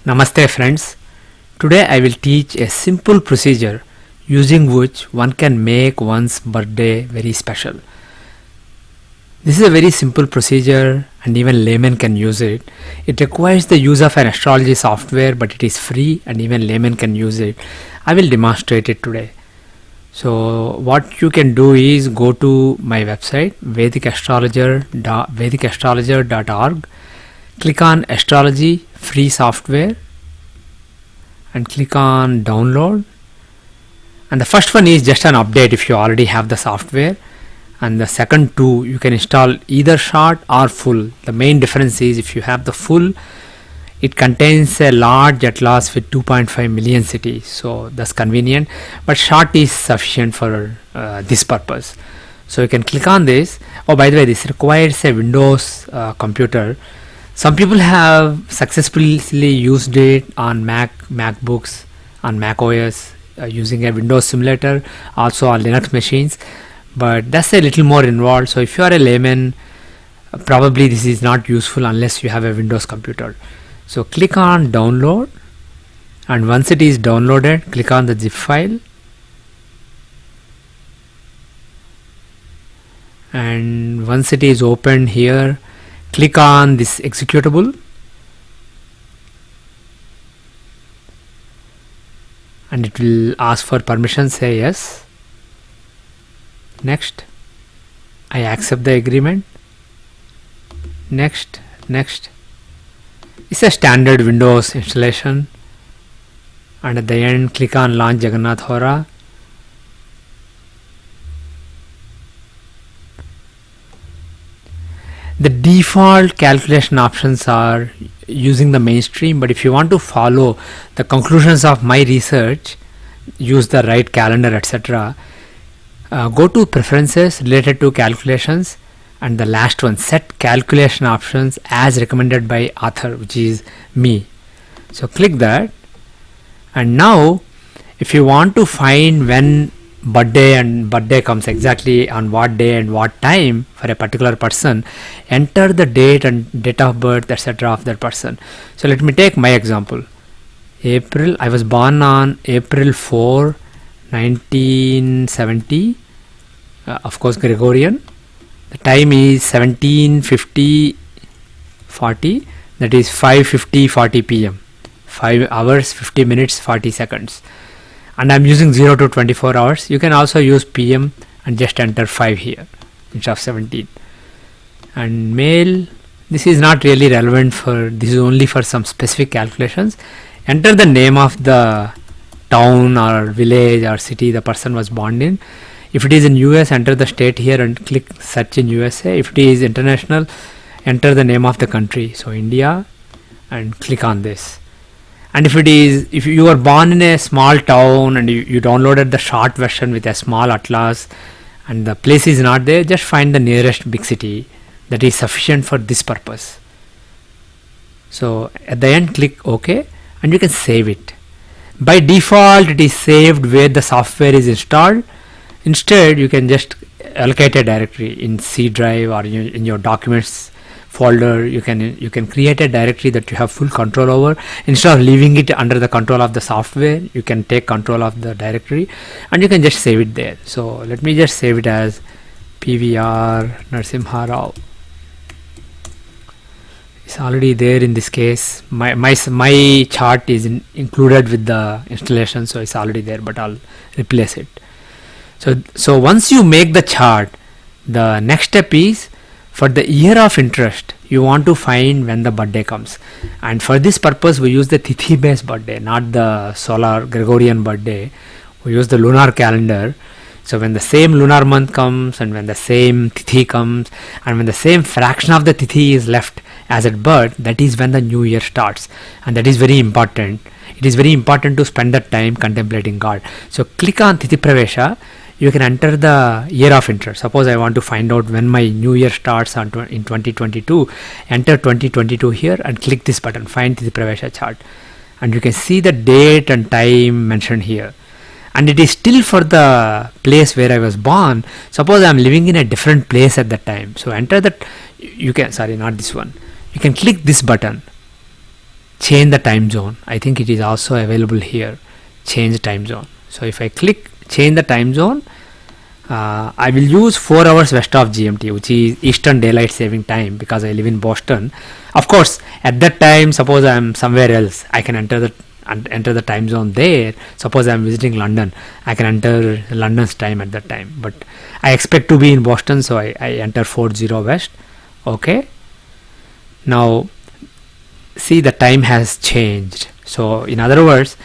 Namaste friends. Today I will teach a simple procedure using which one can make one's birthday very special. This is a very simple procedure and even laymen can use it. It requires the use of an astrology software, but it is free and even laymen can use it. I will demonstrate it today. So what you can do is go to my website vedicastrologer.org, click on astrology free software and click on download. And the first one is just an update if you already have the software, and the second two you can install either short or full. The main difference is if you have the full, it contains a large atlas with 2.5 million cities, so that's convenient, but short is sufficient for this purpose. So you can click on this. Oh, by the way, this requires a Windows computer. Some people have successfully used it on MacBooks, on Mac OS using a Windows simulator, also on Linux machines, but that's a little more involved. So if you are a layman, probably this is not useful unless you have a Windows computer. So click on download, and once it is downloaded, click on the zip file, and once it is opened here, click on this executable and it will ask for permission. Say yes, next, I accept the agreement, next. It's a standard Windows installation, and at the end click on launch Jagannath Hora. The default calculation options are using the mainstream, but if you want to follow the conclusions of my research, use the right calendar, etc., go to preferences related to calculations, and the last one, set calculation options as recommended by author, which is me. So click that, and now if you want to find when birthday comes, exactly on what day and what time for a particular person, enter the date and date of birth, etc., of that person. So let me take my example. I was born on April 4, 1970, of course Gregorian. The time is 17:50:40, that is 5:50:40 p.m. 5 hours 50 minutes 40 seconds, and I'm using 0 to 24 hours. You can also use PM and just enter 5 here instead of 17. And male, this is not really relevant for, this is only for some specific calculations. Enter the name of the town or village or city the person was born in. If it is in US, enter the state here and click search in USA. If it is international, enter the name of the country, so India, and click on this. And if you are born in a small town and you downloaded the short version with a small atlas and the place is not there, just find the nearest big city. That is sufficient for this purpose. So at the end, click OK, and you can save it. By default, it is saved where the software is installed. Instead, you can just allocate a directory in C drive or in your documents folder. You can create a directory that you have full control over. Instead of leaving it under the control of the software, you can take control of the directory and you can just save it there. So let me just save it as PVR Narasimha Rao. It's already there in this case. My chart is included with the installation, so it's already there, but I'll replace it. So once you make the chart, the next step is, for the year of interest, you want to find when the birthday comes, and for this purpose we use the Tithi based birthday, not the solar Gregorian birthday. We use the lunar calendar. So when the same lunar month comes, and when the same Tithi comes, and when the same fraction of the Tithi is left as at birth, that is when the new year starts, and that is very important. It is very important to spend that time contemplating God. So click on Tithi Pravesha. You can enter the year of interest. Suppose I want to find out when my new year starts in 2022. Enter 2022 here and click this button, find Tithi Pravesha chart, and you can see the date and time mentioned here. And it is still for the place where I was born. Suppose I am living in a different place at that time. So enter that. You can, sorry, not this one. You can click this button change the time zone. I think it is also available here, change time zone. So if I click change the time zone, I will use 4 hours west of GMT, which is Eastern Daylight Saving Time, because I live in Boston. Of course, at that time, suppose I am somewhere else, I can enter the time zone there. Suppose I am visiting London, I can enter London's time at that time. But I expect to be in Boston, so I enter 40 west. Okay. Now, see, the time has changed. So, in other words,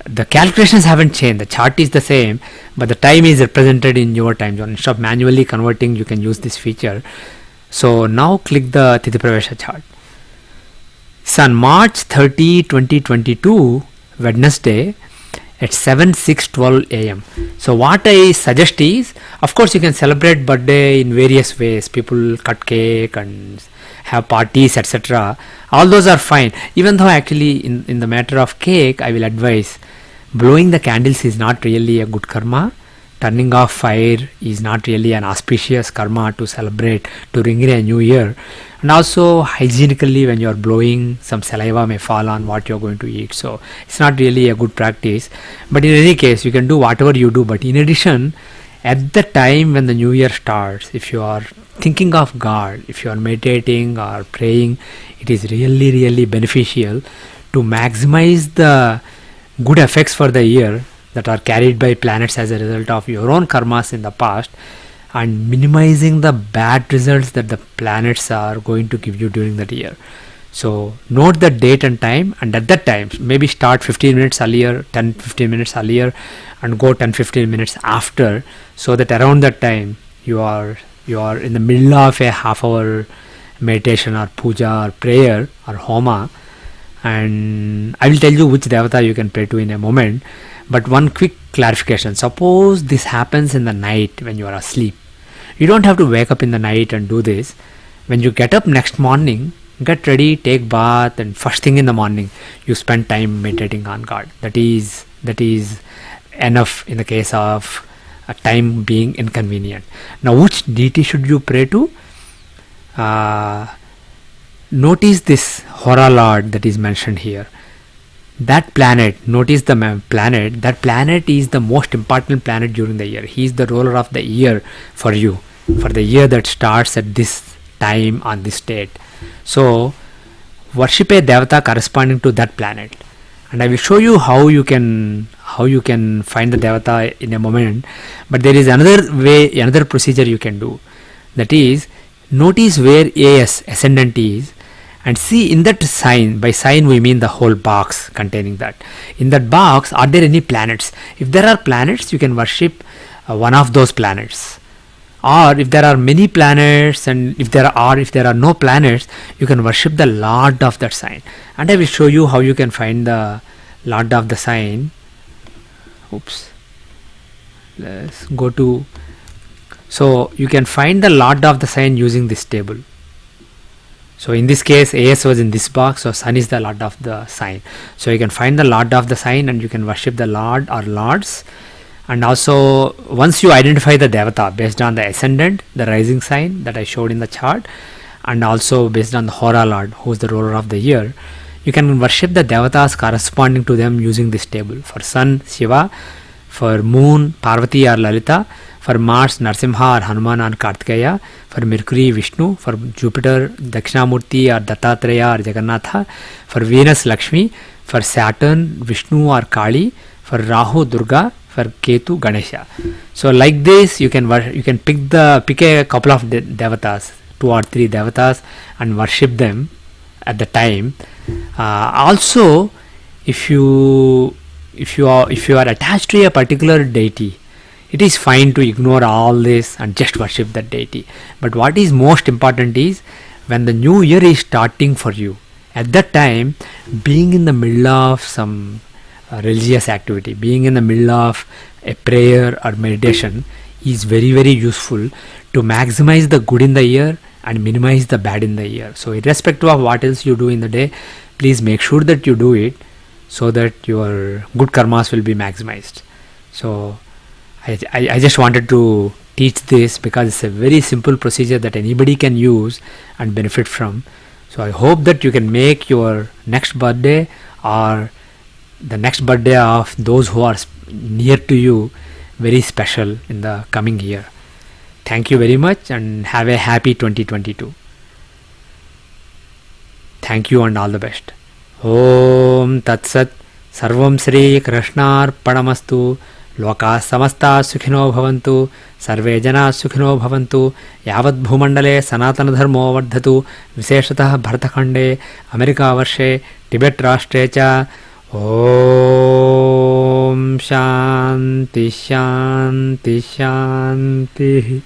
the calculations haven't changed. The chart is the same, but the time is represented in your time zone. Instead of manually converting, you can use this feature. So now click the Tithi Pravesha chart. It's on March 30, 2022, Wednesday at 7:12 a.m. So what I suggest is, of course, you can celebrate birthday in various ways. People cut cake and have parties, etc. All those are fine. Even though actually in the matter of cake, I will advise blowing the candles is not really a good karma. Turning off fire is not really an auspicious karma to celebrate, to ring in a new year. And also hygienically, when you are blowing, some saliva may fall on what you are going to eat. So it's not really a good practice. But in any case, you can do whatever you do. But in addition, at the time when the new year starts, if you are thinking of God, if you are meditating or praying, it is really, really beneficial to maximize the good effects for the year that are carried by planets as a result of your own karmas in the past, and minimizing the bad results that the planets are going to give you during that year. So note the date and time, and at that time maybe start 15 minutes earlier, 10-15 minutes earlier, and go 10-15 minutes after, so that around that time you are in the middle of a half-hour meditation or puja or prayer or homa. And I will tell you which devata you can pray to in a moment. But one quick clarification: suppose this happens in the night when you are asleep, you don't have to wake up in the night and do this. When you get up next morning, get ready, take bath, and first thing in the morning you spend time meditating on God. That is enough in the case of a time being inconvenient. Now, which deity should you pray to? Notice this Hora Lord that is mentioned here. That planet, notice the planet, that planet is the most important planet during the year. He is the ruler of the year for you, for the year that starts at this time on this date. So worship a devata corresponding to that planet, and I will show you how you can find the devata in a moment. But there is another procedure you can do. That is, notice where AS, ascendant, is, and see in that sign. By sign we mean the whole box containing that. In that box, are there any planets? If there are planets, you can worship one of those planets. Or if there are many planets, and if there are no planets, you can worship the Lord of that sign. And I will show you how you can find the Lord of the sign. Oops. Let's go to. So you can find the Lord of the sign using this table. So in this case, AS was in this box, so Sun is the Lord of the sign. So you can find the Lord of the sign and you can worship the Lord or Lords. And also, once you identify the Devata based on the ascendant, the rising sign that I showed in the chart, and also based on the Hora Lord, who is the ruler of the year, you can worship the Devatas corresponding to them using this table. For Sun, Shiva; for Moon, Parvati or Lalita; for Mars, Narasimha or Hanuman or Kartikeya; for Mercury, Vishnu; for Jupiter, Dakshinamurti or Dattatreya or Jagannatha; for Venus, Lakshmi; for Saturn, Vishnu or Kali; for Rahu, Durga; for Ketu, Ganesha. So like this, you can pick a couple of devatas, 2 or 3 devatas, and worship them at the time. Also, if you are attached to a particular deity, it is fine to ignore all this and just worship that deity. But what is most important is, when the new year is starting for you, at that time, being in the middle of some religious activity, being in the middle of a prayer or meditation is very, very useful to maximize the good in the year and minimize the bad in the year. So irrespective of what else you do in the day, please make sure that you do it so that your good karmas will be maximized. So I just wanted to teach this because it's a very simple procedure that anybody can use and benefit from. So I hope that you can make your next birthday or the next birthday of those who are near to you very special in the coming year. Thank you very much and have a happy 2022. Thank you and all the best. Om Tat Sat. Sarvam Shri Krishnarpanamastu. Loka samasta sukhino bhavantu. Sarve jana sukhino bhavantu. Yavad bhumandale sanatana dharmo vardhatu. Visheshatah Bharatakhande, America varshe, Tibet rashtre cha. Om Shanti Shanti Shanti.